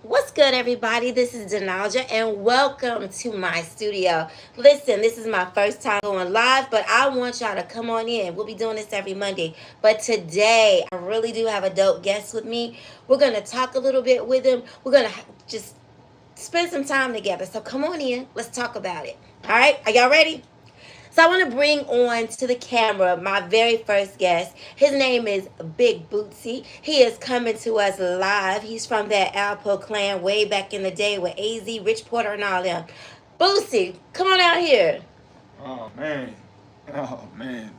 What's good, everybody? This is Denaja, and welcome to my studio. Listen, this is my first time going live, but I want y'all to come on in. We'll be doing this every Monday. But today, I really do have a dope guest with me. We're going to talk a little bit with him. We're going to just spend some time together. So come on in. Let's talk about it. All right? Are y'all ready? So I want to bring on to the camera my very first guest. His name is Big Bootsie. He is coming to us live. He's from that Alpo clan way back in the day with AZ, Rich Porter, and all them. Bootsie, come on out here. Oh man. Oh man.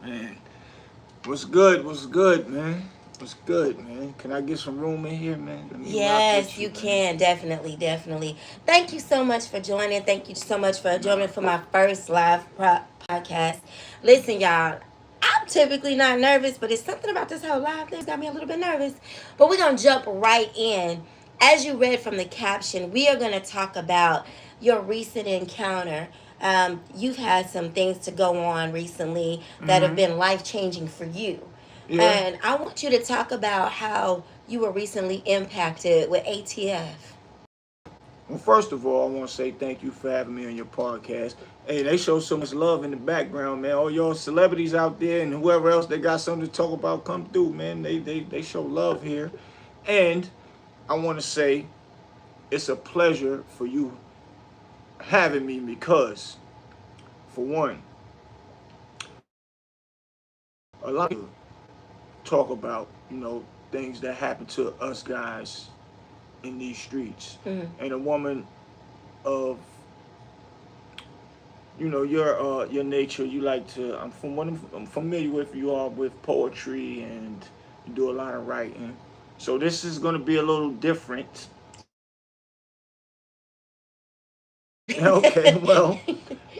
What's good? What's good, man? What's good, man? Can I get some room in here, man? Let me rock Yes, with you you, man. can. Definitely. Thank you so much for joining. Thank you so much for joining for my first live podcast. Listen, y'all, I'm typically not nervous, but it's something about this whole live thing got me a little bit nervous. But we're going to jump right in. As you read from the caption, we are going to talk about your recent encounter. You've had some things to go on recently that have Mm-hmm. been life changing for you. Yeah. And I want you to talk about how you were recently impacted with ATF. Well, first of all, I want to say thank you for having me on your podcast. Hey, they show so much love in the background, man. All y'all celebrities out there and whoever else they got something to talk about, come through, man. They show love here. And I want to say it's a pleasure for you having me because, for one, a lot of people talk about, things that happen to us guys in these streets. Mm-hmm. And a woman of, your nature, you like to, from what I'm familiar with, you are with poetry and you do a lot of writing. So this is going to be a little different. Okay, well,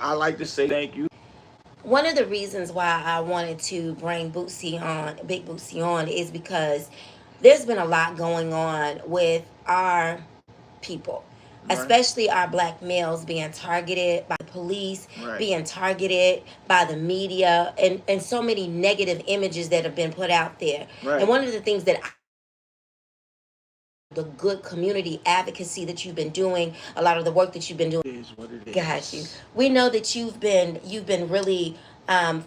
I like to say thank you. One of the reasons why I wanted to bring Bootsy on, Big Bootsy on, is because there's been a lot going on with our people, Right, especially our black males being targeted by the police, right, being targeted by the media, and so many negative images that have been put out there. And right. one of the things that the good community advocacy that you've been doing, a lot of the work that you've been doing. It is what it Got you. is. We know that you've been really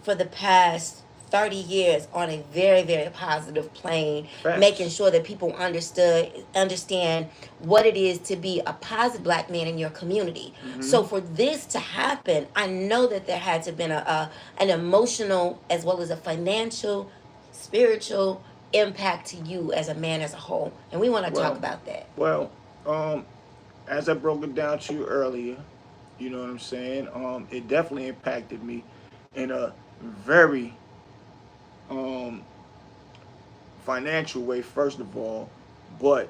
for the past 30 years on a very positive plane, making Facts. sure that people understand what it is to be a positive black man in your community. Mm-hmm. So for this to happen, I know that there had to have been an emotional as well as a financial, spiritual impact to you as a man as a whole, and we want to talk Well, about that. well, um, as I broke it down to you earlier, you know what I'm saying? It definitely impacted me in a very um, financial way, first of all, but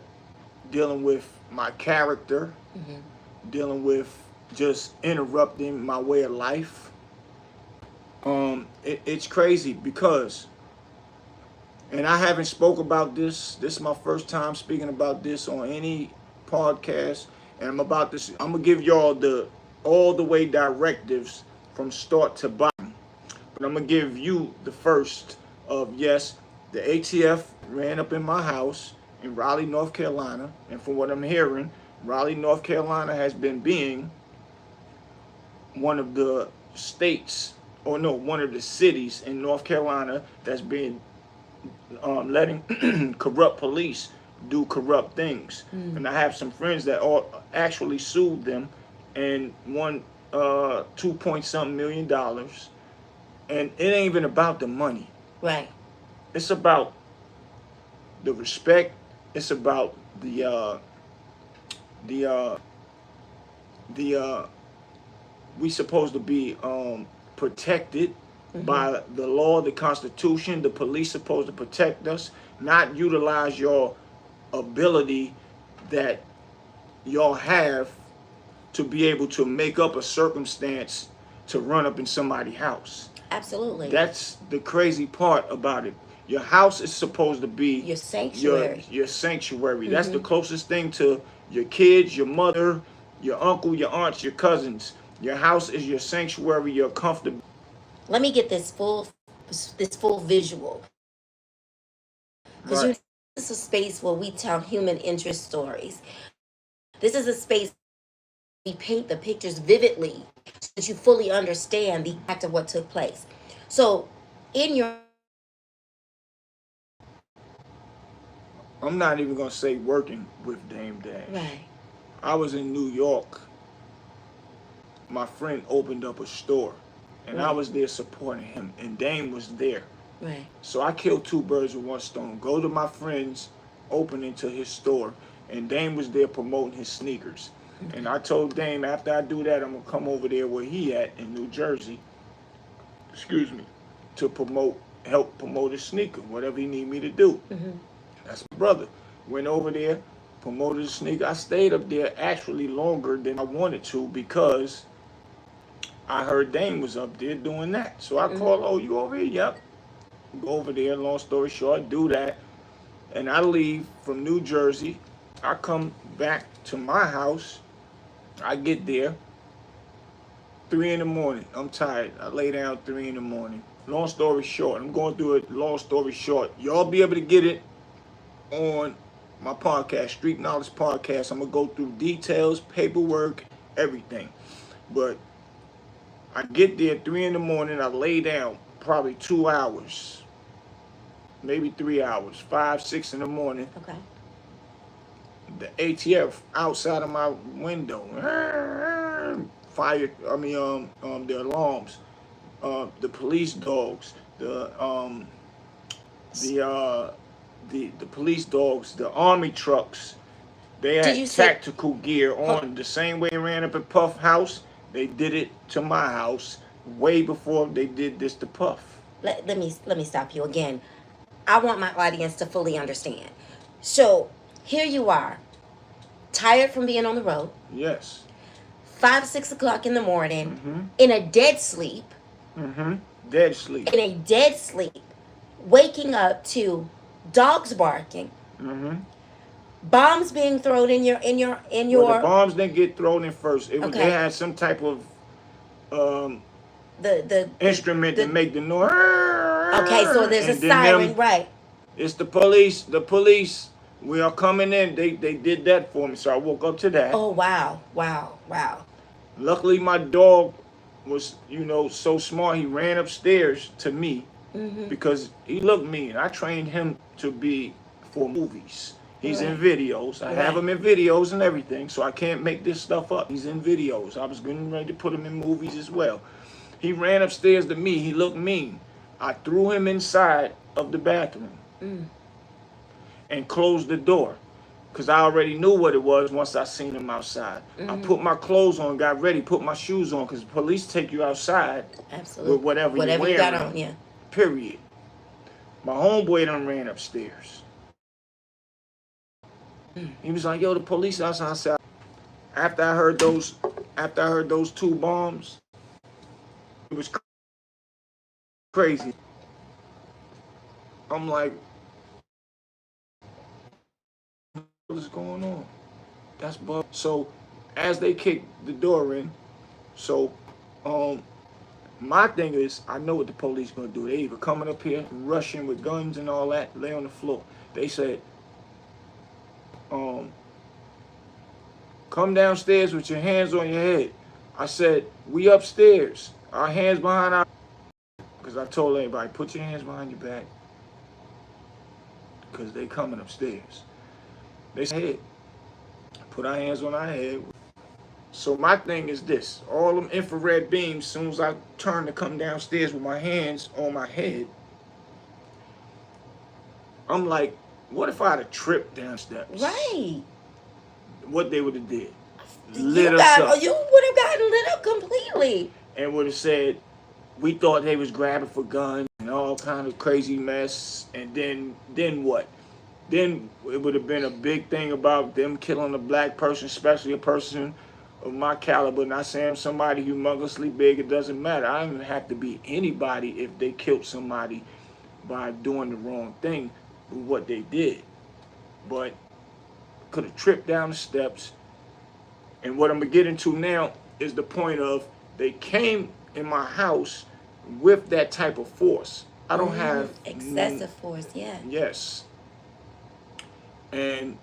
dealing with my character, Hmm. dealing with just interrupting my way of life. It's crazy because, and I haven't spoke about this. This is my first time speaking about this on any podcast, and I'm about this. I'm gonna give y'all the all the way directives from start to bottom. But I'm gonna give you the first of yes, the ATF ran up in my house in Raleigh, North Carolina, and from what I'm hearing, Raleigh, North Carolina has been being one of the states, or no, one of the cities in North Carolina that's been letting corrupt police do corrupt things. Mm. And I have some friends that all actually sued them and won 2 point something $1 million. And it ain't even about the money. Right. It's about the respect. It's about the the we supposed to be protected Hmm. by the law, the Constitution. The police supposed to protect us, not utilize your ability that y'all have to be able to make up a circumstance to run up in somebody's house. Absolutely. That's the crazy part about it. Your house is supposed to be Your your sanctuary. your sanctuary. That's the Hmm. closest thing to your kids, your mother, your uncle, your aunts, your cousins. Your house is your sanctuary, your comfortable. Let me get this full visual, because Right. this is a space where we tell human interest stories. This is a space we paint the pictures vividly so that you fully understand the act of what took place. So, in your I'm not even gonna say working with Dame Dash. right, I was in New York. My friend opened up a store, and I was there supporting him, and Dame was there. right, So I killed two birds with one stone. Go to my friend's opening to his store, and Dame was there promoting his sneakers. And I told Dame, after I do that, I'm gonna come over there where he at in New Jersey, excuse me, to help promote his sneaker, whatever he need me to do. That's my brother. Went over there, promoted his sneaker. I stayed up there actually longer than I wanted to because I heard Dame was up there doing that. So I called, oh, you over here? Yep. Go over there, long story short, do that. And I leave from New Jersey. I come back to my house. I get there, 3 in the morning. I'm tired. I lay down 3 in the morning. Long story short, I'm going through it. Long story short, y'all be able to get it on my podcast, Street Knowledge Podcast. I'm going to go through details, paperwork, everything. But I get there 3 in the morning. I lay down probably 2 hours, maybe 3 hours, 5, 6 in the morning. okay. The ATF outside of my window, fire. The alarms, the police dogs, the police dogs, the army trucks. They had tactical gear on. The same way they ran up at Puff house, they did it to my house way before they did this to Puff. Let me stop you again. I want my audience to fully understand. So here you are, tired from being on the road. Yes. 5, 6 o'clock in the morning, in a dead sleep. Dead sleep. In a dead sleep, waking up to dogs barking. Bombs being thrown in your. Well, the bombs didn't get thrown in first. It was, they had some type of the instrument to make the noise. Okay, so there's a siren, right? It's the police. The police. We are coming in. They did that for me, so I woke up to that. Oh wow. Luckily, my dog was, so smart. He ran upstairs to me because he looked mean. I trained him to be for movies. He's in videos. I have him in videos and everything, so I can't make this stuff up. He's in videos. I was getting ready to put him in movies as well. He ran upstairs to me. He looked mean. I threw him inside of the bathroom and closed the door because I already knew what it was once I seen him outside. I put my clothes on, got ready, put my shoes on because police take you outside with whatever you're wearing. You got on, yeah. Period. My homeboy done ran upstairs. He was like, yo, the police outside. I said, after I heard those 2 bombs, it was crazy. I'm like, what is going on? That's bug. So as they kicked the door in, so my thing is, I know what the police gonna do. They either coming up here, rushing with guns and all that, lay on the floor. They said, come downstairs with your hands on your head. I said, we upstairs. Our hands behind our... Because I told everybody, put your hands behind your back. Because they coming upstairs. They said, put our hands on our head. So my thing is this. All them infrared beams, as soon as I turn to come downstairs with my hands on my head, I'm like, what if I had a tripped down steps? Right. What they would have did? You would have gotten lit up completely. And would have said, we thought they was grabbing for guns and all kind of crazy mess. And then what? Then it would have been a big thing about them killing a black person, especially a person of my caliber. Not saying somebody humongously big, it doesn't matter. I don't even have to be anybody if they killed somebody by doing the wrong thing with what they did. But could have tripped down the steps. And what I'm going to get into now is the point of they came in my house with that type of force. I don't have... excessive force, yeah. Yes. And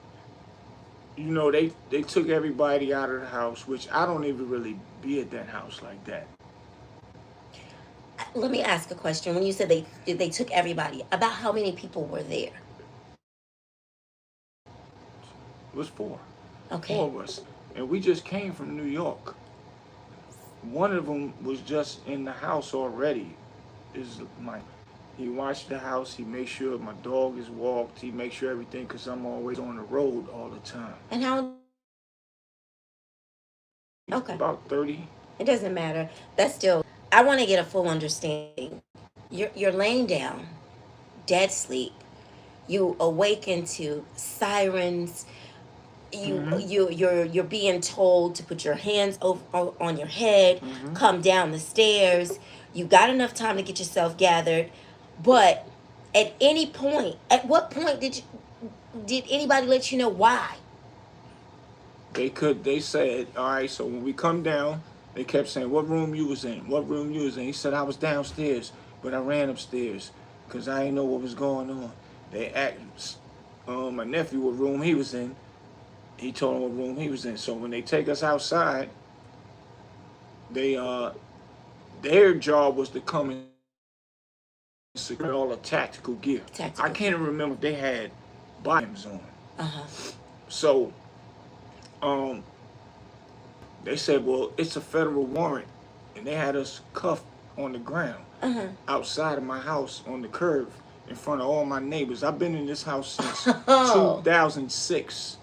you know, they took everybody out of the house, which I don't even really be at that house like that. Let me ask a question. When you said they took everybody, about how many people were there? It was four. Okay. Four of us. And we just came from New York. One of them was just in the house already. Is my He watched the house. He made sure my dog is walked. He makes sure everything, because I'm always on the road all the time. And how? Okay. About 30. It doesn't matter. That's still. I want to get a full understanding. You're laying down, dead sleep. You awaken to sirens. You're being told to put your hands over on your head, come down the stairs. You got enough time to get yourself gathered, but at what point did anybody let you know why? They said, all right, so when we come down, they kept saying, what room you was in? What room you was in? He said, I was downstairs, but I ran upstairs because I didn't know what was going on. They asked my nephew what room he was in. He told him what room he was in. So when they take us outside, they their job was to come and secure all the tactical gear. I can't even remember if they had bottoms on. So they said, well, it's a federal warrant, and they had us cuffed on the ground outside of my house on the curb in front of all my neighbors. I've been in this house since 2006.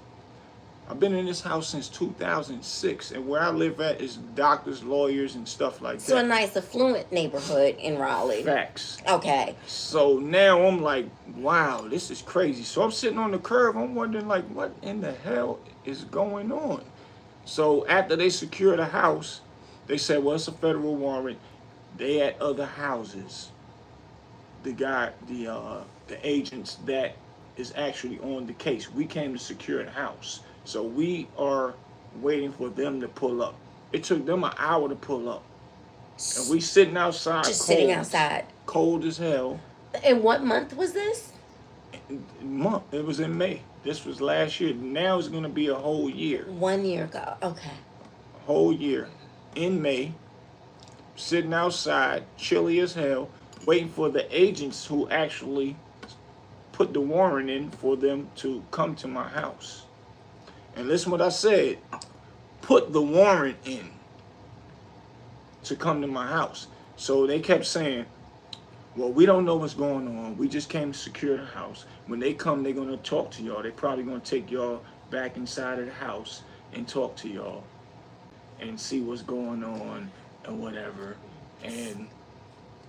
I've been in this house since 2006, and where I live at is doctors, lawyers, and stuff like that. So a nice affluent neighborhood in Raleigh. Facts. Okay. So now I'm like, wow, this is crazy. So I'm sitting on the curb. I'm wondering, like, what in the hell is going on? So after they secured the house, they said, well, it's a federal warrant. They at other houses. The agents that is actually on the case. We came to secure the house. So we are waiting for them to pull up. It took them an hour to pull up. And we sitting outside. Just sitting outside. Cold as hell. And what month was this? It was in May. This was last year. Now it's going to be a whole year. 1 year ago. Okay. A whole year. In May. Sitting outside. Chilly as hell. Waiting for the agents who actually put the warrant in for them to come to my house. And listen what I said. Put the warrant in to come to my house. So they kept saying, well, we don't know what's going on. We just came to secure the house. When they come, they're going to talk to y'all. They're probably going to take y'all back inside of the house and talk to y'all and see what's going on and whatever. And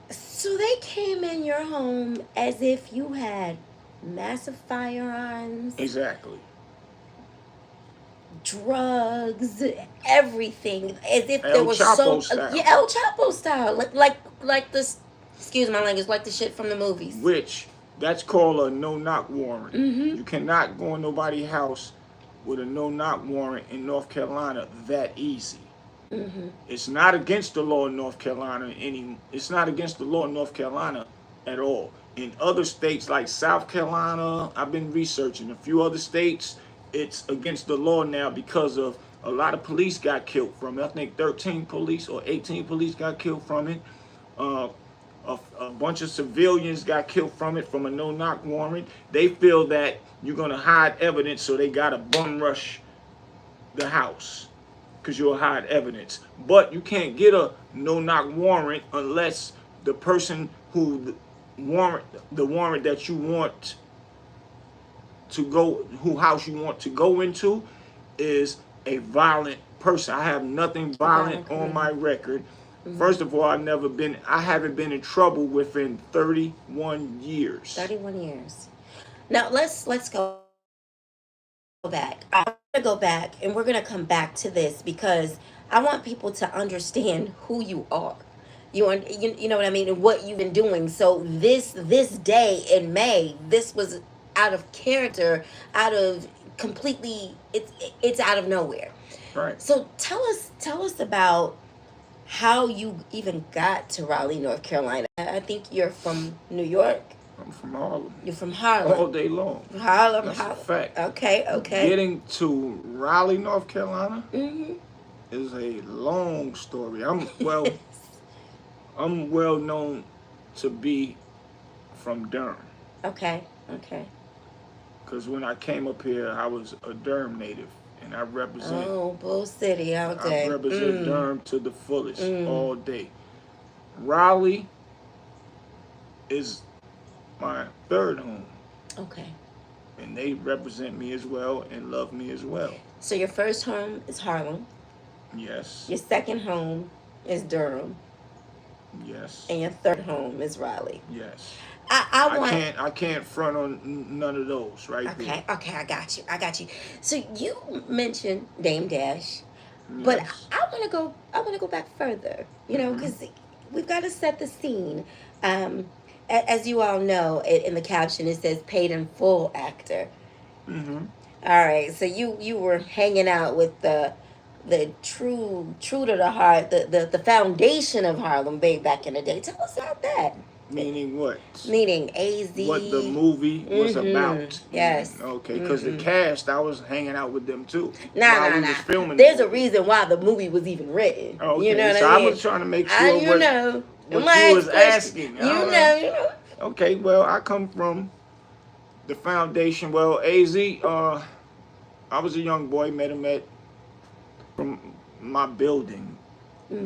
so they came in your home as if you had massive firearms. Exactly. Drugs, everything, as if El there was Chapo style. Yeah, El Chapo style, like this. Excuse my language, like the shit from the movies. Which that's called a no-knock warrant. You cannot go in nobody's house with a no-knock warrant in North Carolina that easy. It's not against the law in North Carolina It's not against the law in North Carolina at all. In other states like South Carolina, I've been researching a few other states. It's against the law now because of a lot of police got killed from it. I think 13 police or 18 police got killed from it. A bunch of civilians got killed from it from a no-knock warrant. They feel that you're going to hide evidence, so they got to bum rush the house because you'll hide evidence. But you can't get a no-knock warrant unless the person who the warrant that you want to go, who house you want to go into, is a violent person. I have nothing violent on my record. First of all, I haven't been in trouble within 31 years. 31 years. Now let's go back. I want to go back, and we're gonna come back to this because I want people to understand who you are. You know what I mean, and what you've been doing. So this day in May, this was out of character, out of completely. It's out of nowhere. Right. So tell us about how you even got to Raleigh, North Carolina. I think you're from New York. I'm from Harlem. You're from Harlem. All day long. Harlem. That's Harlem. a fact. Okay. Getting to Raleigh, North Carolina Mm-hmm. is a long story. I'm well known to be from Durham. Okay. Because when I came up here, I was a Durham native, and I represent. Oh, Bull City all day. I represent Durham to the fullest all day. Raleigh is my third home. Okay. And they represent me as well and love me as well. So your first home is Harlem. Yes. Your second home is Durham. Yes. And your third home is Raleigh. Yes. I can't front on none of those there. Okay, I got you. So you mentioned Dame Dash, but Yes. I want to go back further. You know, because we've got to set the scene. As you all know, in the caption it says "paid in full actor." Mm-hmm. All right, so you were hanging out with the true to the heart, the foundation of Harlem Bay back in the day. Tell us about that. Meaning what? Meaning AZ. What the movie was about. Yes. Okay, because the cast, I was hanging out with them too. Nah. Was filming There's a reason why the movie was even written. Okay, You know what so I mean? I was trying to make sure what you was asking. You know. Okay, well, I come from the foundation. Well, AZ, I was a young boy, met him from my building,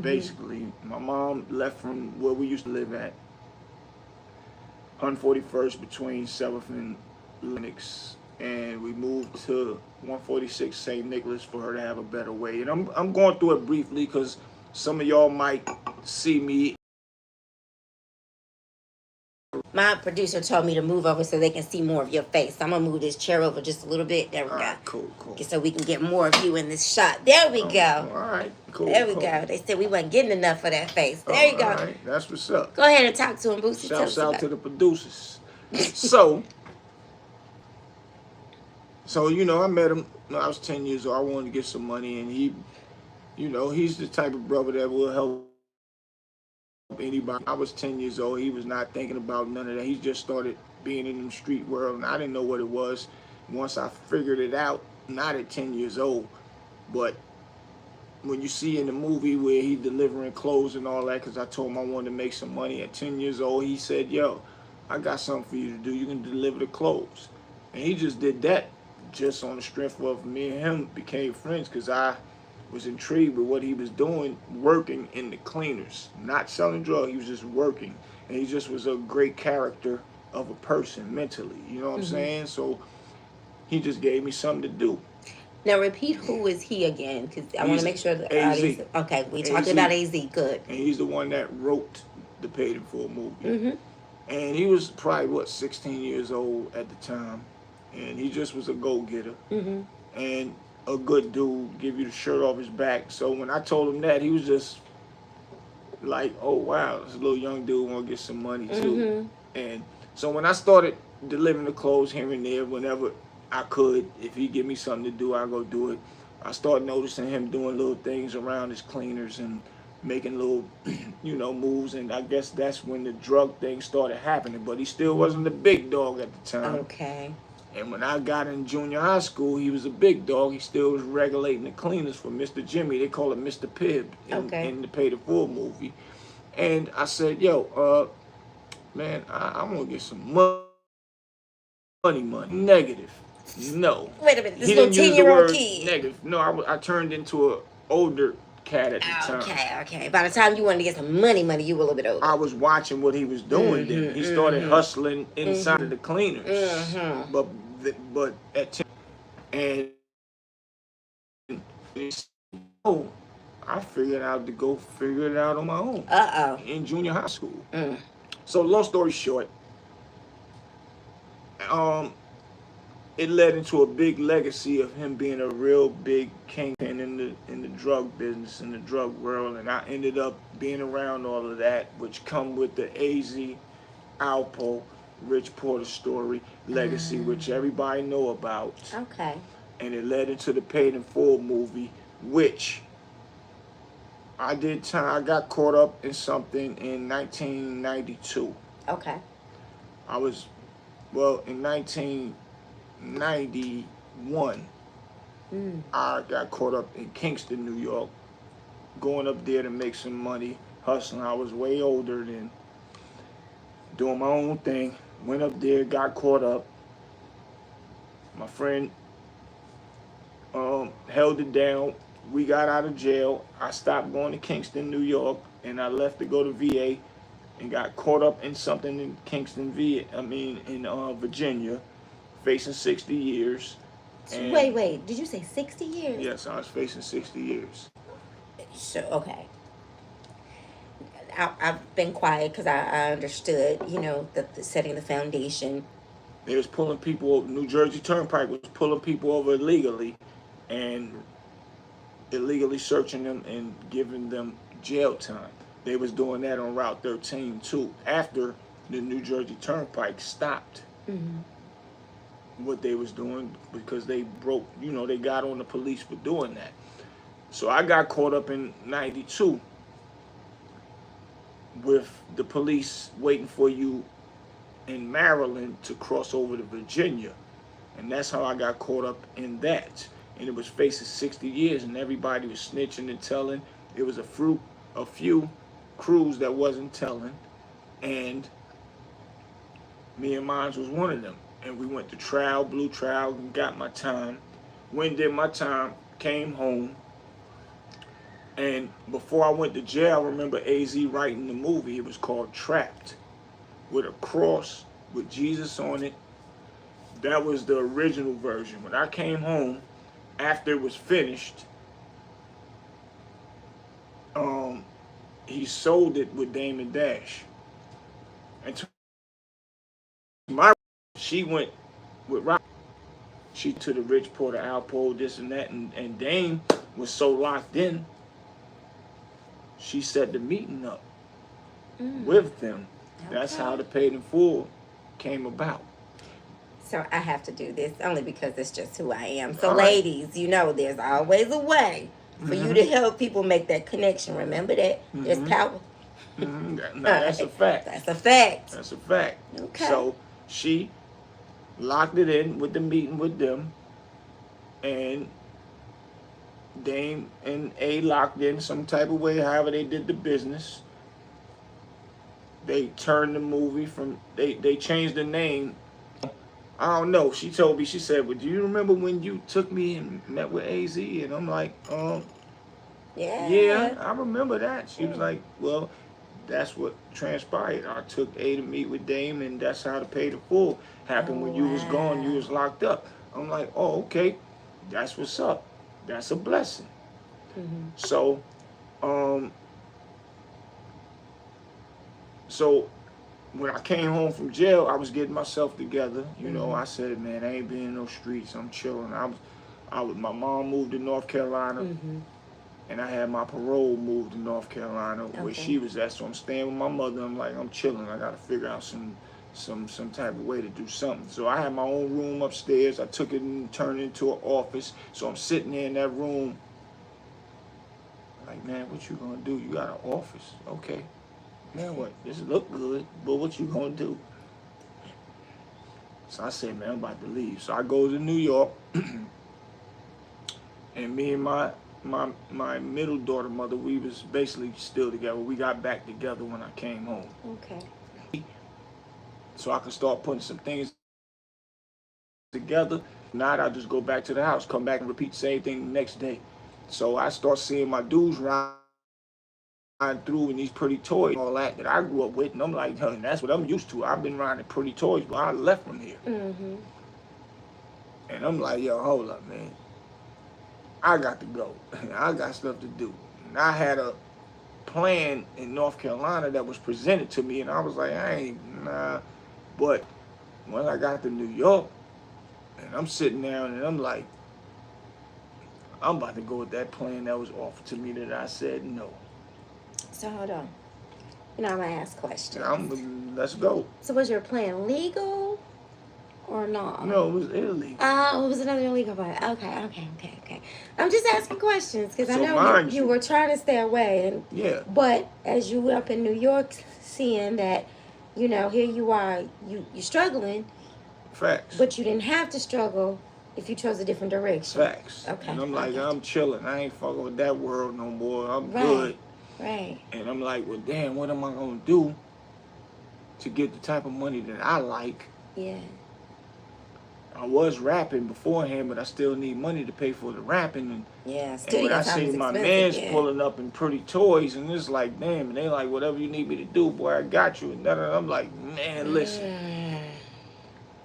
basically. My mom left from where we used to live at, 141st between 7th and Lenox, and we moved to 146 St. Nicholas for her to have a better way. And I'm going through it briefly because some of y'all might see me. My producer told me to move over so they can see more of your face. I'm gonna move this chair over just a little bit. There we go. Cool. So we can get more of you in this shot. There we go. All right, cool. There we go. They said we wasn't getting enough of that face. There you go. All right, that's what's up. Go ahead and talk to him, Bootsie. Shouts out to the producers. So you know, I met him when I was 10 years old. I wanted to get some money, and he, you know, he's the type of brother that will help anybody. I was 10 years old. He was not thinking about none of that. He just started being in the street world, and I didn't know what it was. Once I figured it out, not at 10 years old, but when you see in the movie where he delivering clothes and all that, because I told him I wanted to make some money at 10 years old, he said, yo, I got something for you to do. You can deliver the clothes. And he just did that just on the strength of me and him became friends, because I was intrigued with what he was doing, working in the cleaners, not selling drugs. He was just working, and he just was a great character of a person mentally. You know what I'm saying? So he just gave me something to do. Now repeat, who is he again? Because I want to make sure the AZ. audience. Okay, we talking about AZ. Good. And he's the one that wrote the Paid in Full movie. And he was probably 16 years old at the time, and he just was a go-getter. And a good dude, give you the shirt off his back. So when I told him that, he was just like, oh wow, this little young dude want to get some money too. And so when I started delivering the clothes here and there, whenever I could, if he give me something to do, I go do it. I started noticing him doing little things around his cleaners and making little, you know, moves. And I guess that's when the drug thing started happening. But he still wasn't the big dog at the time. Okay. And when I got in junior high school, he was a big dog. He still was regulating the cleaners for Mr. Jimmy. They call him Mr. Pibb in the Paid in Full movie. And I said, yo, man, I want to get some money. Negative. No. Wait a minute. This He little didn't use the 10-year-old word kid. negative. No, I turned into an older cat at the time. Okay. By the time you wanted to get some money, you were a little bit older. I was watching what he was doing then. He started hustling inside of the cleaners. But at 10, and I figured out to go figure it out on my own. In junior high school. So long story short, it led into a big legacy of him being a real big kingpin in the drug business, in the drug world, and I ended up being around all of that, which come with the AZ, Alpo, Rich Porter story legacy, which everybody know about. Okay. And it led into the Paid in Full movie, which I got caught up in something in 1992. Okay. I was, well, in 1991, I got caught up in Kingston, New York, going up there to make some money, hustling. I was way older than doing my own thing. Went up there, got caught up. My friend held it down. We got out of jail. I stopped going to Kingston, New York, and I left to go to VA and got caught up in something in Kingston, in Virginia, facing 60 years. And Wait. Did you say 60 years? yes, I was facing 60 years. So, okay. I've been quiet because I understood, the setting the foundation. They was pulling people over. New Jersey Turnpike was pulling people over illegally and illegally searching them and giving them jail time. They was doing that on Route 13 too, after the New Jersey Turnpike stopped what they was doing because they broke, they got on the police for doing that. So I got caught up in 92 with the police waiting for you in Maryland to cross over to Virginia. And that's how I got caught up in that. And it was facing 60 years and everybody was snitching and telling. It was a few crews that wasn't telling. And me and mine was one of them. And we went to trial, blue trial, and got my time. Went, did my time, came home. And before I went to jail, I remember AZ writing the movie. It was called Trapped, with a cross with Jesus on it. That was the original version. When I came home, after it was finished, he sold it with Damon Dash. And to she went with Rob. She to the Rich Porter Alpo, this and that, and Dame was so locked in, she set the meeting up with them. Okay. That's how the Paid in Full came about. So I have to do this only because it's just who I am. So ladies, there's always a way for you to help people make that connection. Remember that. There's power. That's a fact. That's a fact. That's a fact. Okay. So she locked it in with the meeting with them, and Dame and A locked in some type of way, however they did the business. They turned the movie from, they changed the name. I don't know. She told me, she said, well, do you remember when you took me and met with AZ? And I'm like, yeah, I remember that. She was like, well, that's what transpired. I took A to meet with Dame, and that's how the Paid in Full happened. When you was gone, you was locked up. I'm like, oh, okay, that's what's up. That's a blessing. So, so when I came home from jail, I was getting myself together. I said, man, I ain't been in no streets. I'm chilling. My mom moved to North Carolina, and I had my parole moved to North Carolina, where she was at. So I'm staying with my mother. I'm like, I'm chilling. I got to figure out some type of way to do something. So I had my own room upstairs. I took it and turned it into an office. So I'm sitting there in that room. Like, man, what you gonna do? You got an office. Okay. Man, what? This look good, but what you gonna do? So I said, man, I'm about to leave. So I go to New York, and me and my middle daughter mother, we was basically still together. We got back together when I came home. Okay. So I could start putting some things together. Not, I just go back to the house, come back and repeat the same thing the next day. So I start seeing my dudes ride through in these pretty toys, all that I grew up with, and I'm like, hey, that's what I'm used to. I've been riding pretty toys, but I left from here. And I'm like, yo, hold up, man. I got to go. I got stuff to do. And I had a plan in North Carolina that was presented to me, and I was like, nah. But when I got to New York, and I'm sitting down, and I'm like, I'm about to go with that plan that was offered to me that I said no. So hold on. I'm gonna ask questions. Let's go. So was your plan legal or not? No, it was illegal. It was another illegal plan. Okay. I'm just asking questions because I know you were trying to stay away. Yeah. But as you were up in New York, seeing that, here you are, you're struggling, Facts. but you didn't have to struggle if you chose a different direction. Facts. Okay. And I'm I like, got I'm chilling. I ain't fucking with that world no more. I'm you. good. Right. And I'm like, well, damn, what am I gonna do to get the type of money that I like? Yeah. I was rapping beforehand, but I still need money to pay for the rapping. Yeah. And when Studio I time is see my expensive. man's Yeah. pulling up in pretty toys, and it's like, damn, and they like, whatever you need me to do, boy, I got you. And I'm like, man, listen.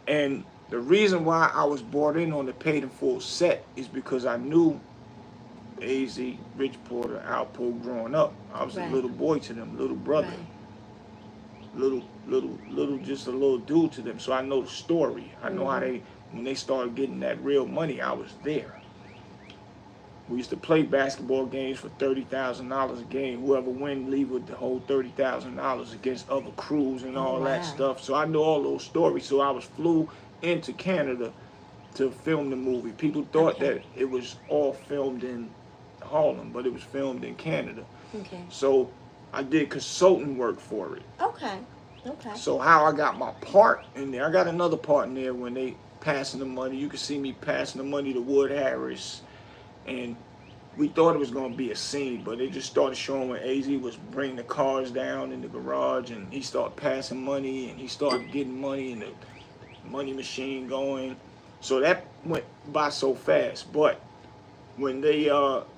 And the reason why I was brought in on the paid in full set is because I knew AZ, Rich Porter, Alpo growing up. I was Right. a little boy to them, little brother. Right. Little, just a little dude to them. So I know the story. I know how they, when they started getting that real money, I was there. We used to play basketball games for $30,000 a game. Whoever win, leave with the whole $30,000 against other crews and all that stuff. So I know all those stories. So I was flew into Canada to film the movie. People thought that it was all filmed in Harlem, but it was filmed in Canada. Okay. So I did consultant work for it. Okay. Okay. So how I got my part in there, I got another part in there when they passing the money. You can see me passing the money to Wood Harris. And we thought it was going to be a scene, but it just started showing when AZ was bringing the cars down in the garage, and he started passing money, and he started getting money, and the money machine going. So that went by so fast. But when they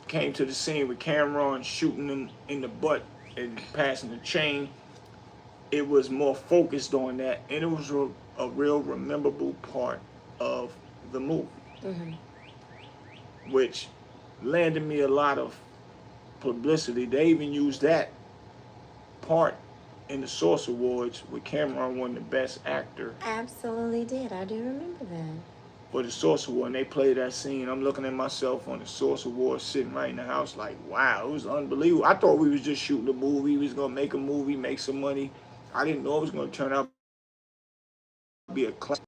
came to the scene with Cameron shooting him in the butt and passing the chain, it was more focused on that, and it was a real memorable part of the movie, which landed me a lot of publicity. They even used that part in the Source Awards with Cameron won the Best Actor. Absolutely did. I do remember that. For the Source Award, and they played that scene. I'm looking at myself on the Source Award sitting right in the house like, wow, it was unbelievable. I thought we was just shooting a movie. We was going to make a movie, make some money. I didn't know it was going to turn out to be a classic.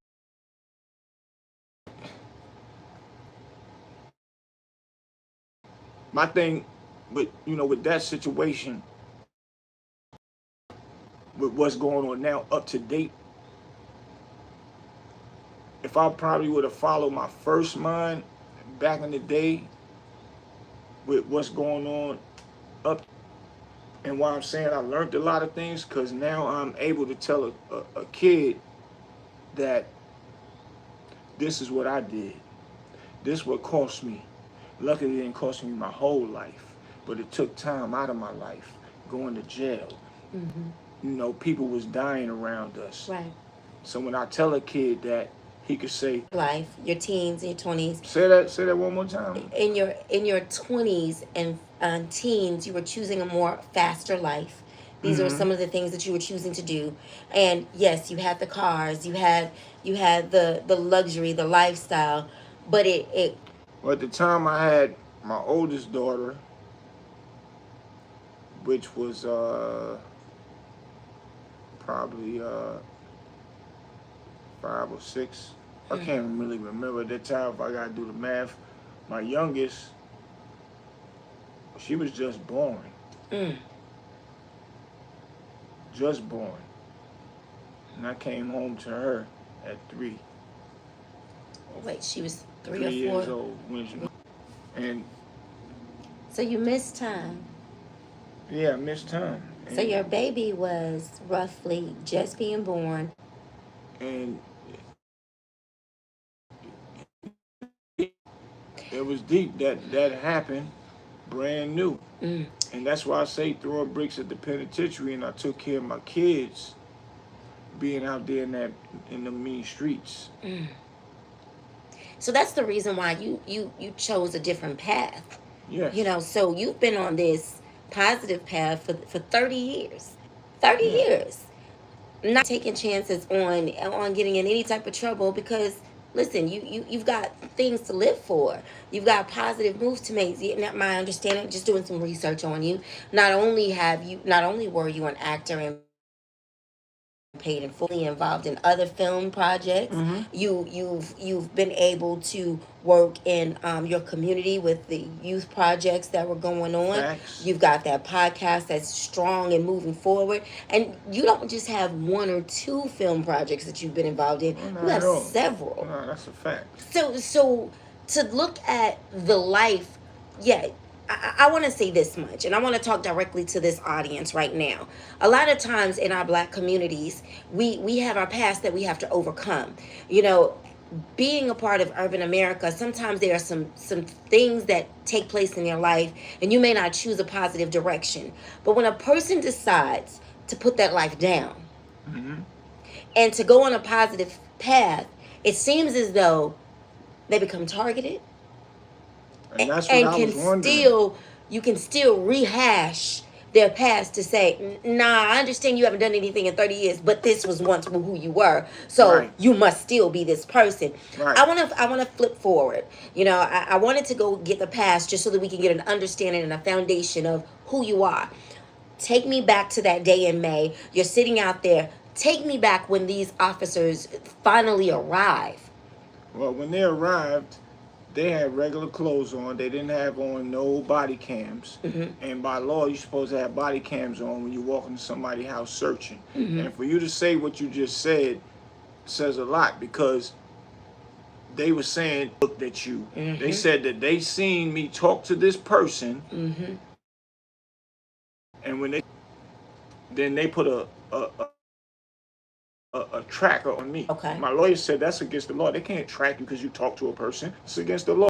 My thing with, with that situation, with what's going on now, up to date, if I probably would have followed my first mind back in the day with what's going on up, and why I'm saying I learned a lot of things, because now I'm able to tell a kid that this is what I did. This is what cost me. Luckily, it didn't cost me my whole life, but it took time out of my life, going to jail. People was dying around us. Right. So when I tell a kid that, he could say, life, your teens, your 20s. Say that one more time. In your 20s and teens, you were choosing a more faster life. These are some of the things that you were choosing to do. And yes, you had the cars, you had the luxury, the lifestyle, but it Well, at the time I had my oldest daughter, which was probably 5 or 6. I can't really remember at that time if I gotta do the math. My youngest, she was just born. Just born. And I came home to her at 3. Wait, she was 3 3 or 4 years old when she, and so you missed time. Yeah, I missed time. So your baby was roughly just being born. And it was deep. That happened brand new. And that's why I say throwing bricks at the penitentiary, and I took care of my kids being out there in the mean streets. So that's the reason why you chose a different path. Yes. So you've been on this positive path for 30 years. 30 years. Not taking chances on getting in any type of trouble, because listen, you've got things to live for. You've got positive moves to make. My understanding, just doing some research on you, not only were you an actor in paid and fully involved in other film projects. Mm-hmm. You've been able to work in your community with the youth projects that were going on. Facts. You've got that podcast that's strong and moving forward, and you don't just have one or two film projects that you've been involved in. Well, You not have at all. several. No, that's a fact. So to look at the life, yeah, I want to say this much, and I want to talk directly to this audience right now. A lot of times in our black communities, we have our past that we have to overcome. You know, being a part of urban America, sometimes there are some things that take place in your life, and you may not choose a positive direction. But when a person decides to put that life down Mm-hmm. and to go on a positive path, it seems as though they become targeted, And that's what and I can was wondering. you can still rehash their past to say, nah, I understand you haven't done anything in 30 years, but this was once who you were, so Right. you must still be this person. Right. I want to flip forward. You know, I wanted to go get the past just so that we can get an understanding and a foundation of who you are. Take me back to that day in May. You're sitting out there. Take me back when these officers finally arrive. Well, when they arrived, they had regular clothes on. They didn't have on no body cams. Mm-hmm. And by law, you're supposed to have body cams on when you walk into somebody's house searching. Mm-hmm. And for you to say what you just said says a lot, because they were saying, looked at you. Mm-hmm. They said that they seen me talk to this person, Mm-hmm. and then they put a tracker on me. Okay. My lawyer said that's against the law. They can't track you because you talk to a person. It's against the law.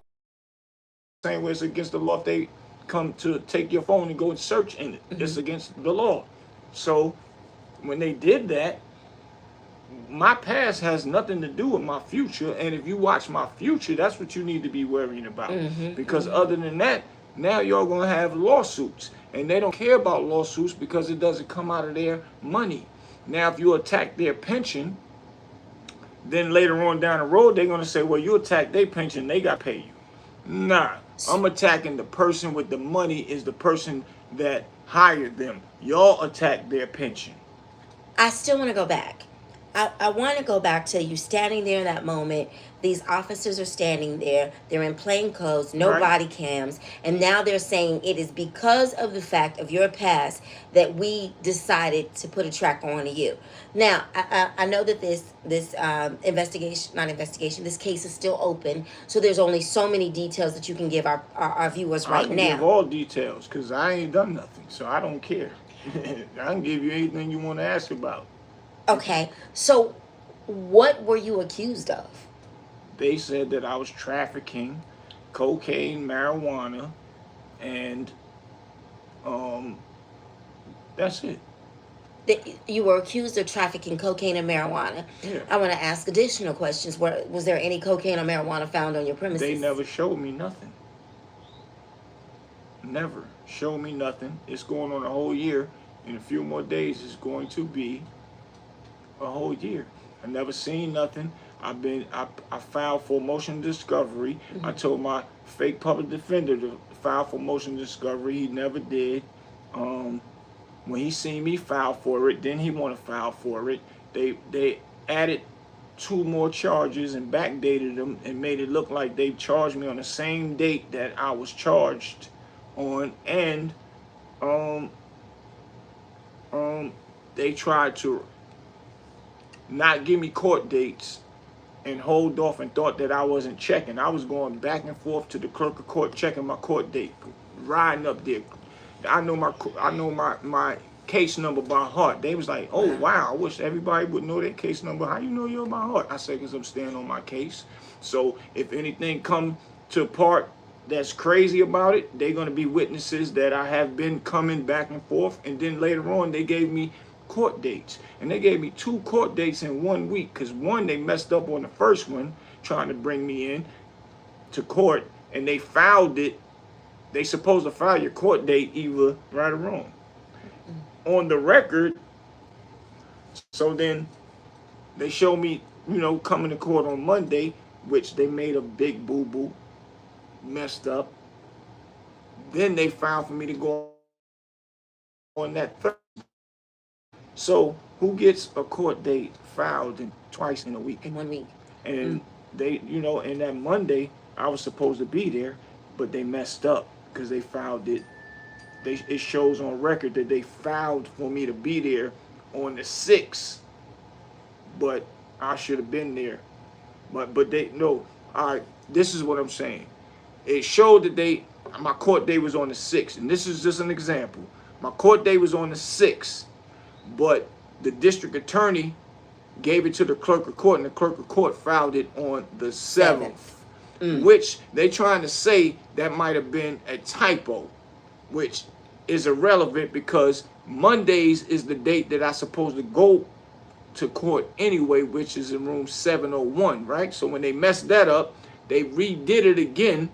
Same way it's against the law if they come to take your phone and go and search in it. Mm-hmm. It's against the law. So when they did that, my past has nothing to do with my future. And if you watch my future, that's what you need to be worrying about. Mm-hmm. Because other than that, now you're going to have lawsuits. And they don't care about lawsuits because it doesn't come out of their money. Now, if you attack their pension, then later on down the road, they're going to say, well, you attacked their pension, they got to pay you. Nah, I'm attacking the person with the money is the person that hired them. Y'all attack their pension. I still want to go back. I want to go back to you standing there in that moment. These officers are standing there. They're in plain clothes, no Right. body cams. And now they're saying it is because of the fact of your past that we decided to put a tracker on you. Now, I know that this this case is still open. So there's only so many details that you can give our viewers I right can now. give all details because I ain't done nothing, so I don't care. I can give you anything you want to ask about. Okay, so what were you accused of? They said that I was trafficking cocaine, marijuana, and that's it. That you were accused of trafficking cocaine and marijuana. Yeah. I want to ask additional questions. Was there any cocaine or marijuana found on your premises? They never showed me nothing. Never showed me nothing. It's going on a whole year. In a few more days, it's going to be a whole year. I never seen nothing. I filed for motion discovery. Mm-hmm. I told my fake public defender to file for motion discovery. He never did. When he seen me file for it, then he want to file for it. They added 2 more charges and backdated them and made it look like they charged me on the same date that I was charged on, and they tried to not give me court dates and hold off and thought that I wasn't checking. I was going back and forth to the clerk of court checking my court date, riding up there. I know my case number by heart. They was like, oh wow, I wish everybody would know their case number. How you know you're by heart? I said, because I'm staying on my case. So if anything come to a part that's crazy about it, they're going to be witnesses that I have been coming back and forth. And then later on, they gave me court dates. And they gave me 2 court dates in 1 week. Because one, they messed up on the first one, trying to bring me in to court. And they filed it. They supposed to file your court date either right or wrong. On the record, so then they showed me, coming to court on Monday, which they made a big boo-boo, messed up. Then they filed for me to go on that Thursday. So Who gets a court date filed twice in a week? In 1 week. And they, and that Monday I was supposed to be there, but they messed up because they filed it. It shows on record that they filed for me to be there on the 6th, but I should have been there. But they no. All right, this is what I'm saying. It showed that my court date was on the 6th, and this is just an example. My court date was on the 6th, but the district attorney gave it to the clerk of court, and the clerk of court filed it on the 7th, which they trying to say that might have been a typo, which is irrelevant because Mondays is the date that I supposed to go to court anyway, which is in room 701, right? So when they messed that up, they redid it again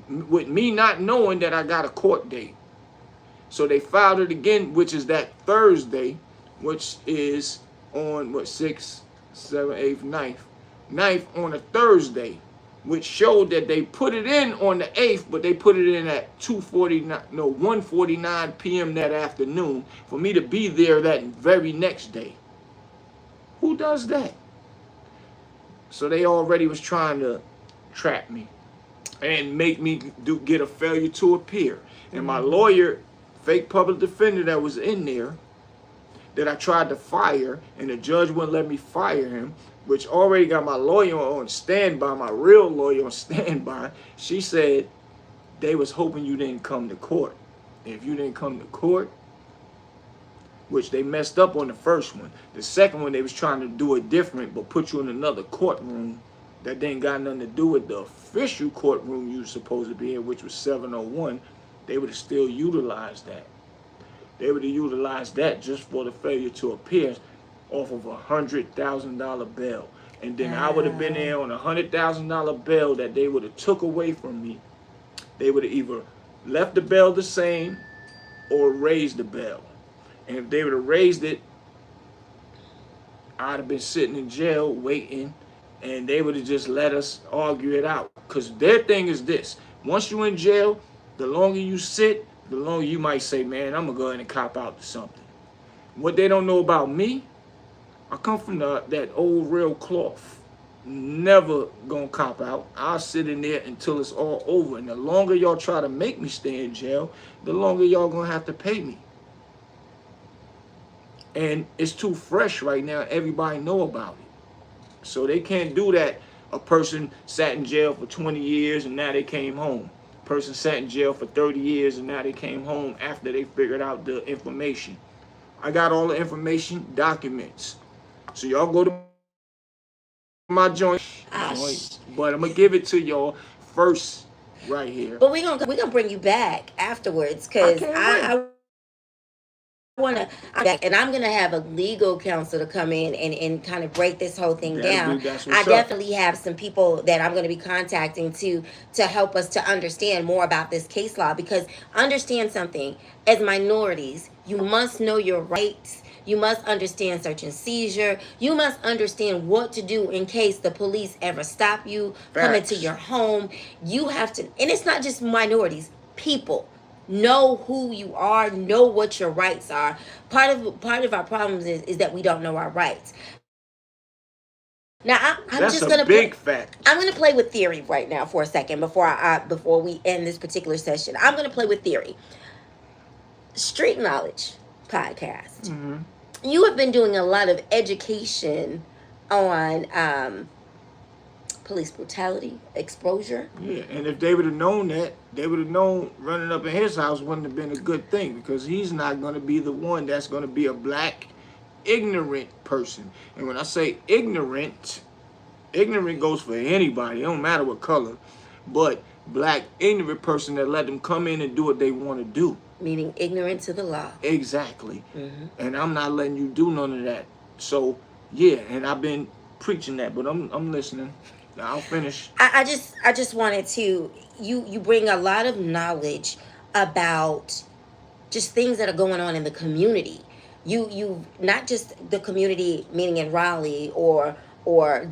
with me not knowing that I got a court date. So they filed it again, which is that Thursday, which is on what, 6th, 7th, 8th, 9th on a Thursday, which showed that they put it in on the 8th, but they put it in at 1:49 p.m. that afternoon for me to be there that very next day. Who does that? So they already was trying to trap me and make me get a failure to appear. And my lawyer, fake public defender that was in there, that I tried to fire, and the judge wouldn't let me fire him, which already got my lawyer on standby, my real lawyer on standby. She said they was hoping you didn't come to court. If you didn't come to court, which they messed up on the first one. The second one, they was trying to do it different, but put you in another courtroom that didn't got nothing to do with the official courtroom you were supposed to be in, which was 701. They would have still utilized that. They would have utilized that just for the failure to appear off of $100,000 bail. And then I would have been there on $100,000 bail that they would have took away from me. They would have either left the bail the same or raised the bail. And if they would have raised it, I'd have been sitting in jail waiting, and they would have just let us argue it out. Because their thing is this: once you're in jail, the longer you sit, the longer you might say, man, I'm going to go ahead and cop out to something. What they don't know about me, I come from that old real cloth. Never going to cop out. I'll sit in there until it's all over. And the longer y'all try to make me stay in jail, the longer y'all going to have to pay me. And it's too fresh right now. Everybody know about it. So they can't do that. A person sat in jail for 20 years and now they came home. A person sat in jail for 30 years and now they came home after they figured out the information. I got all the information, documents. So y'all go to my joint, but I'm going to give it to y'all first right here. But we're gonna bring you back afterwards, because I want to, and I'm going to have a legal counsel to come in and kind of break this whole thing down. I definitely have some people that I'm going to be contacting to help us to understand more about this case law, because understand something, as minorities, you must know your rights. You must understand search and seizure. You must understand what to do in case the police ever stop you, come into your home. You have to, and it's not just minorities, people. Know who you are, know what your rights are. Part of our problems is that we don't know our rights. Now I'm That's just gonna fact. I'm gonna play with theory right now for a second before we end this particular session. I'm gonna play with theory. Street Knowledge podcast. Mm-hmm. You have been doing a lot of education on police brutality, exposure. Yeah, and if they would have known that, they would have known running up in his house wouldn't have been a good thing, because he's not going to be the one that's going to be a black, ignorant person. And when I say ignorant goes for anybody. It don't matter what color. But black, ignorant person that let them come in and do what they want to do. Meaning ignorant to the law. Exactly. Mm-hmm. And I'm not letting you do none of that. So, yeah, and I've been preaching that, but I'm listening. I'll finish. I just wanted to, you bring a lot of knowledge about just things that are going on in the community. You not just the community, meaning in Raleigh or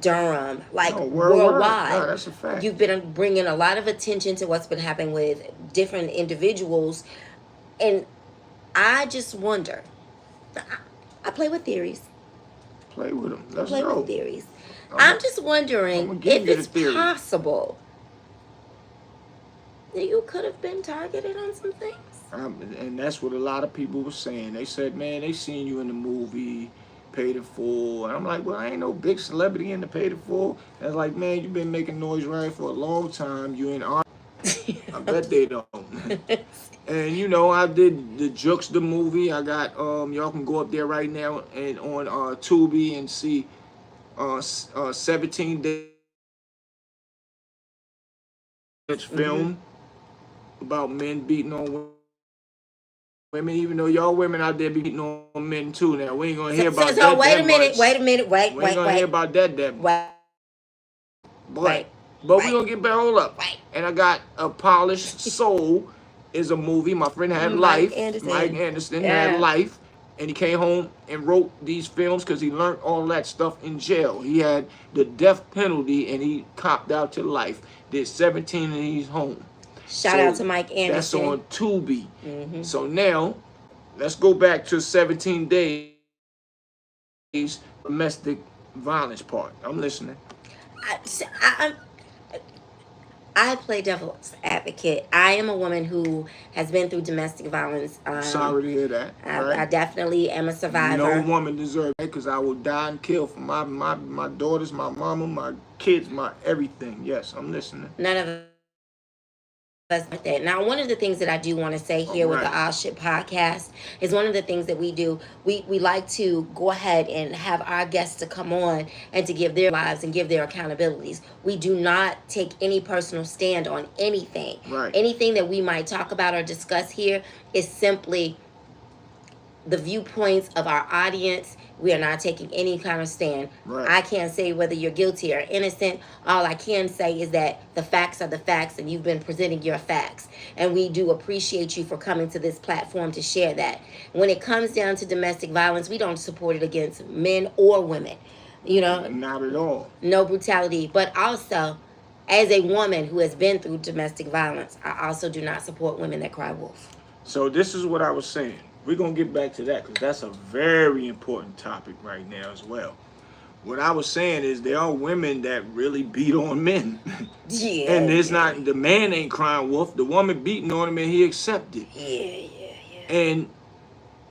Durham, like worldwide. No, that's a fact. You've been bringing a lot of attention to what's been happening with different individuals, and I just wonder. I play with theories. Play with them. Let's Play go. with theories. I'm I'm just wondering I'ma give if you the it's theory. possible that you could have been targeted on some things. And that's what a lot of people were saying. They said, man, they seen you in the movie, Paid in Full. And I'm like, well, I ain't no big celebrity in the Paid in Full. And it's like, man, you've been making noise right for a long time. You in art. I bet they don't. And you know, I did the Jux the movie. I got y'all can go up there right now and on Tubi and see 17 days film about men beating on women, even though y'all women out there be beating on men too. Now we ain't gonna hear about that. Wait a that minute, much. wait a minute, We ain't gonna hear about that much. Wait, But we gonna get back. Hold up. Right. And I got A Polished Soul is a movie. My friend had life. Mike Anderson had life. And he came home and wrote these films because he learned all that stuff in jail. He had the death penalty and he copped out to life. Did 17 and he's home. Shout out to Mike Anderson. That's on Tubi. So now, let's go back to 17 days domestic violence part. I'm listening. I play devil's advocate. I am a woman who has been through domestic violence. Sorry to hear that. I definitely am a survivor. No woman deserves that because I will die and kill for my daughters, my mama, my kids, my everything. Yes, I'm listening. None of us like that. Now, one of the things that I do want to say here with the All Shit podcast is one of the things that we do. We like to go ahead and have our guests to come on and to give their lives and give their accountabilities. We do not take any personal stand on anything. Right. Anything that we might talk about or discuss here is simply the viewpoints of our audience. We are not taking any kind of stand. Right. I can't say whether you're guilty or innocent. All I can say is that the facts are the facts and you've been presenting your facts. And we do appreciate you for coming to this platform to share that. When it comes down to domestic violence, we don't support it against men or women. You know? Not at all. No brutality. But also, as a woman who has been through domestic violence, I also do not support women that cry wolf. So this is what I was saying. We're going to get back to that because that's a very important topic right now as well. What I was saying is there are women that really beat on men. Yeah. And it's not, the man ain't crying wolf. The woman beating on him and he accepted. Yeah. And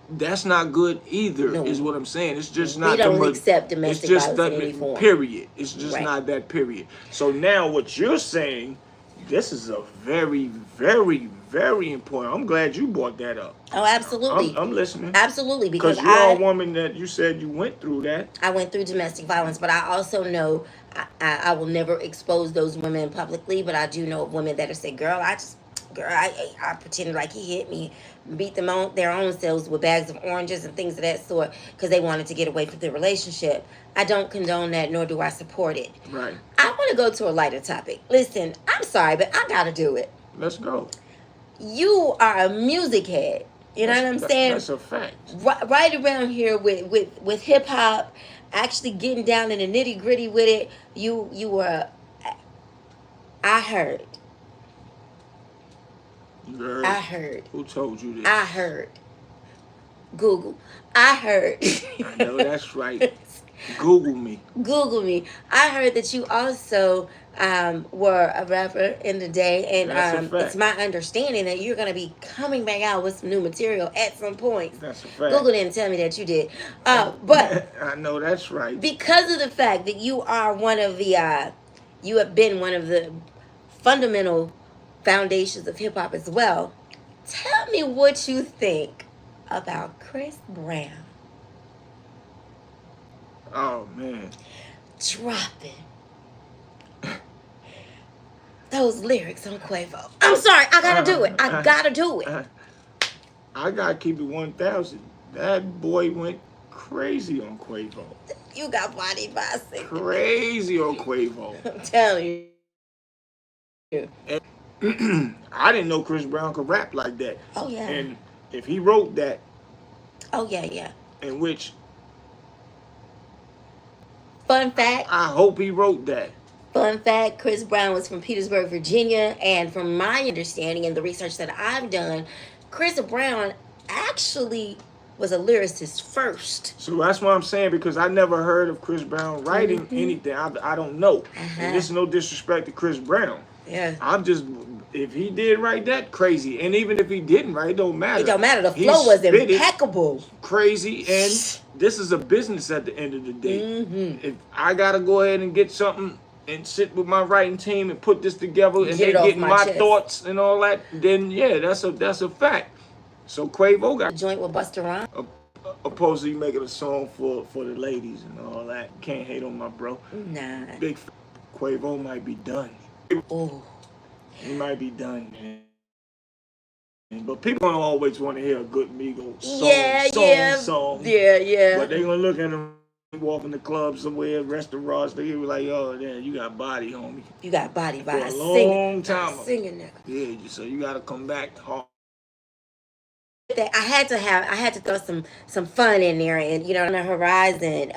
that's not good either, is what I'm saying. It's just not. We don't accept domestic violence in any form. Period. It's just not that period. So now what you're saying, this is a very, very, very important. I'm glad you brought that up. Oh, absolutely. I'm listening. Absolutely, because you're a woman that you said you went through that. I went through domestic violence, but I also know I will never expose those women publicly, but I do know women that have said, girl, I pretended like he hit me, beat them on their own selves with bags of oranges and things of that sort because they wanted to get away from the relationship. I don't condone that, nor do I support it. Right. I want to go to a lighter topic. Listen, I'm sorry, but I got to do it. Let's go. You are a music head. You know what I'm saying? That's a fact. Right around here with hip hop, actually getting down in the nitty gritty with it. You were. I heard. You heard? I heard. Who told you this? I heard. Google. I heard. I know that's right. Google me. Google me. I heard that you also were a rapper in the day, and it's my understanding that you're going to be coming back out with some new material at some point. That's a fact. Google didn't tell me that you did. But I know that's right. Because of the fact that you are one of the, you have been one of the fundamental foundations of hip hop as well. Tell me what you think about Chris Brown. Oh, man. Dropping those lyrics on Quavo. I'm sorry, I gotta do it. I gotta do it. I gotta keep it 1,000. That boy went crazy on Quavo. You got bodied by a singer. Crazy on Quavo. I'm telling you. And I didn't know Chris Brown could rap like that. Oh, yeah. And if he wrote that. Oh, yeah. In which. Fun fact. I hope he wrote that. Fun fact, Chris Brown was from Petersburg, Virginia. And from my understanding and the research that I've done, Chris Brown actually was a lyricist first. So that's what I'm saying, because I never heard of Chris Brown writing anything. I don't know. And this is no disrespect to Chris Brown. Yeah. I'm just, if he did write that, crazy. And even if he didn't write, it don't matter. It don't matter. The flow was spit it impeccable. crazy. And this is a business at the end of the day. If I got to go ahead and get something and sit with my writing team and put this together and they get my thoughts and all that, then yeah, that's a fact. So Quavo got a joint with Busta Rhymes. Opposed to you making a song for the ladies and all that. Can't hate on my bro. Nah. Big Quavo might be done. Oh. He might be done, man. But people don't always want to hear a good Migos song. Yeah. But they gonna look at him walk in the club somewhere, restaurants, they be like, oh, damn, you got body, homie. You got body by a long time. Singing nigga. Yeah, so you gotta come back hard. I had to throw some fun in there, and on the horizon.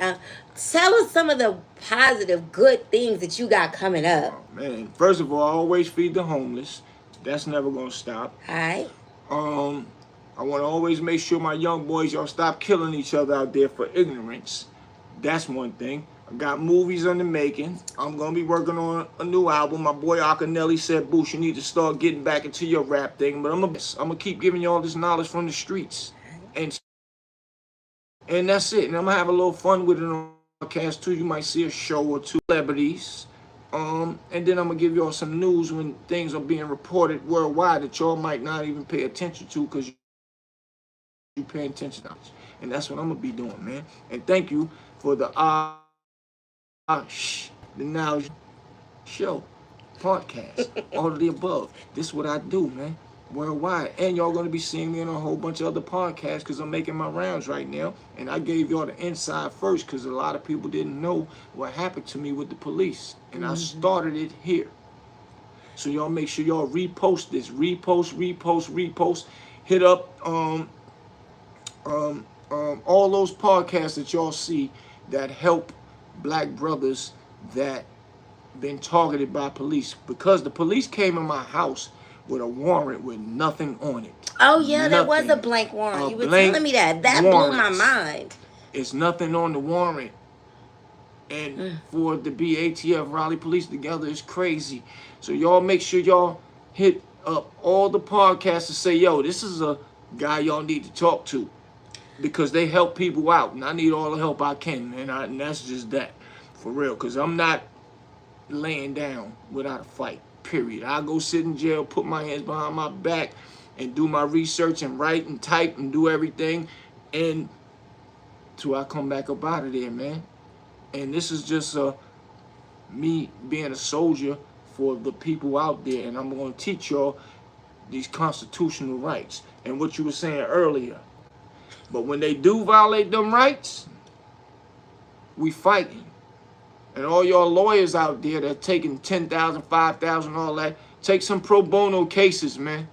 Tell us some of the positive, good things that you got coming up. Oh, man, first of all, I always feed the homeless. That's never gonna stop. All right. I want to always make sure my young boys, y'all stop killing each other out there for ignorance. That's one thing. I got movies on the making. I'm going to be working on a new album. My boy Akinelli said, Boosh, you need to start getting back into your rap thing. But I'm going to keep giving you all this knowledge from the streets. And that's it. And I'm going to have a little fun with it on the podcast too. You might see a show or two. Celebrities. And then I'm going to give y'all some news when things are being reported worldwide that y'all might not even pay attention to because you pay attention to. And that's what I'm going to be doing, man. And thank you for the Now show, podcast, all of the above. This is what I do, man, worldwide. And y'all gonna be seeing me on a whole bunch of other podcasts because I'm making my rounds right now. And I gave y'all the inside first because a lot of people didn't know what happened to me with the police. And I started it here. So y'all make sure y'all repost this. Repost. Hit up all those podcasts that y'all see that help black brothers that been targeted by police, because the police came in my house with a warrant with nothing on it. Oh yeah, there was a blank warrant. You were telling me that. That blew my mind. It's nothing on the warrant. And for it to be ATF Raleigh Police together is crazy. So y'all make sure y'all hit up all the podcasts and say, yo, this is a guy y'all need to talk to. Because they help people out, and I need all the help I can, and that's just that, for real. Because I'm not laying down without a fight, period. I go sit in jail, put my hands behind my back, and do my research and write and type and do everything, and till I come back up out of there, man. And this is just me being a soldier for the people out there, and I'm going to teach y'all these constitutional rights. And what you were saying earlier, but when they do violate them rights, we fighting. And all y'all lawyers out there that taking 10,000, 5,000, all that, take some pro bono cases, man,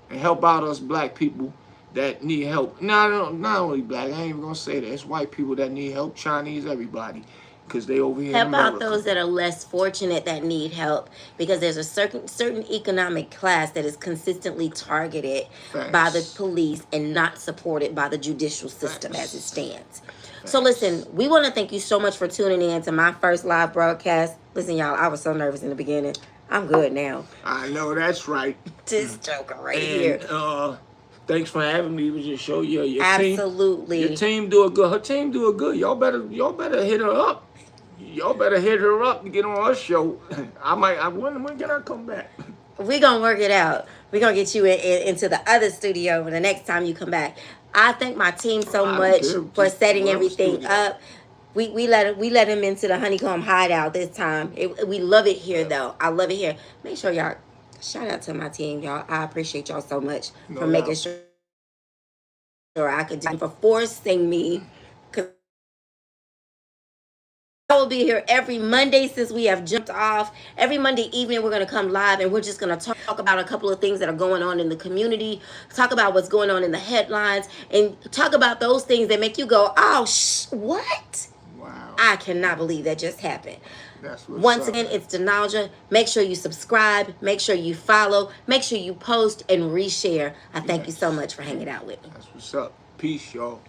and help out us black people that need help. Not only black, I ain't even gonna say that. It's white people that need help, Chinese, everybody, because they over here help in America. Out those that are less fortunate that need help, because there's a certain economic class that is consistently targeted by the police and not supported by the judicial system as it stands. So listen, we want to thank you so much for tuning in to my first live broadcast. Listen, y'all, I was so nervous in the beginning. I'm good now. I know that's right. This joker right here. Thanks for having me. We just show you your Absolutely. Team. Your team doing good. Her team doing good. Y'all better hit her up. Y'all better hit her up to get on our show. When can I come back? We're going to work it out. We're going to get you into the other studio the next time you come back. I thank my team so much for setting everything up. We let him into the Honeycomb Hideout this time. We love it here, though. I love it here. Make sure y'all, shout out to my team, y'all. I appreciate y'all so much for making sure I could do, for forcing me. I will be here every Monday since we have jumped off. Every Monday evening, we're going to come live, and we're just going to talk about a couple of things that are going on in the community, talk about what's going on in the headlines, and talk about those things that make you go, oh, what? Wow. I cannot believe that just happened. That's what's Once up. again, it's Denalja. Make sure you subscribe. Make sure you follow. Make sure you post and reshare. I thank you so much for hanging out with me. That's what's up. Peace, y'all.